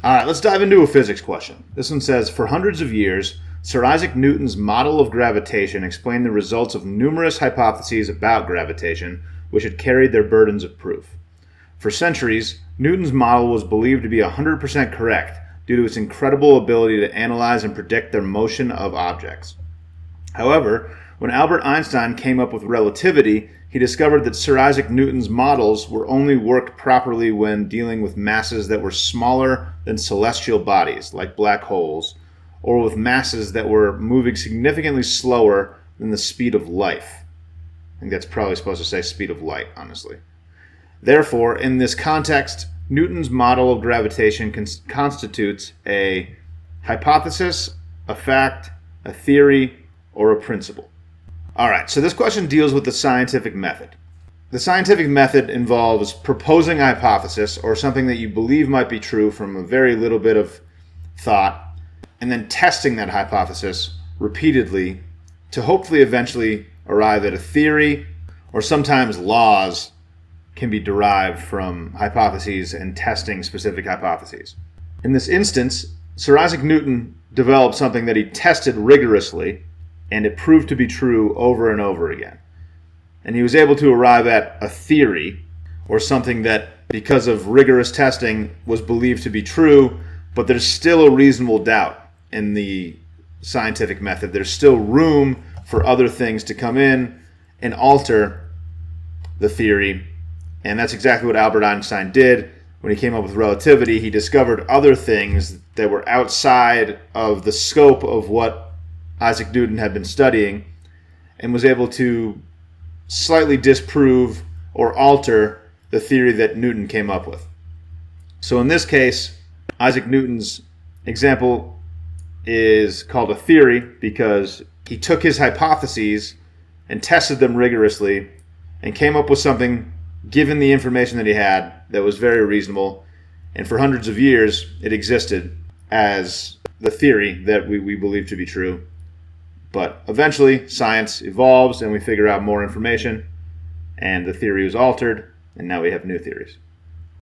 All right, let's dive into a physics question. This one says, for hundreds of years, Sir Isaac Newton's model of gravitation explained the results of numerous hypotheses about gravitation, which had carried their burdens of proof. For centuries, Newton's model was believed to be 100% correct due to its incredible ability to analyze and predict the motion of objects. However, when Albert Einstein came up with relativity, he discovered that Sir Isaac Newton's models were only worked properly when dealing with masses that were smaller than celestial bodies, like black holes, or with masses that were moving significantly slower than the speed of light. I think that's probably supposed to say speed of light, honestly. Therefore, in this context, Newton's model of gravitation constitutes a hypothesis, a fact, a theory, or a principle. All right, so this question deals with the scientific method. The scientific method involves proposing a hypothesis or something that you believe might be true from a very little bit of thought, and then testing that hypothesis repeatedly to hopefully eventually arrive at a theory, or sometimes laws can be derived from hypotheses and testing specific hypotheses. In this instance, Sir Isaac Newton developed something that he tested rigorously, and it proved to be true over and over again. And he was able to arrive at a theory, or something that, because of rigorous testing, was believed to be true, but there's still a reasonable doubt in the scientific method. There's still room for other things to come in and alter the theory. And that's exactly what Albert Einstein did when he came up with relativity. He discovered other things that were outside of the scope of what Isaac Newton had been studying, and was able to slightly disprove or alter the theory that Newton came up with. So in this case, Isaac Newton's example is called a theory because he took his hypotheses and tested them rigorously and came up with something, given the information that he had, that was very reasonable. And for hundreds of years, it existed as the theory that we believe to be true. But eventually, science evolves and we figure out more information, and the theory was altered, and now we have new theories.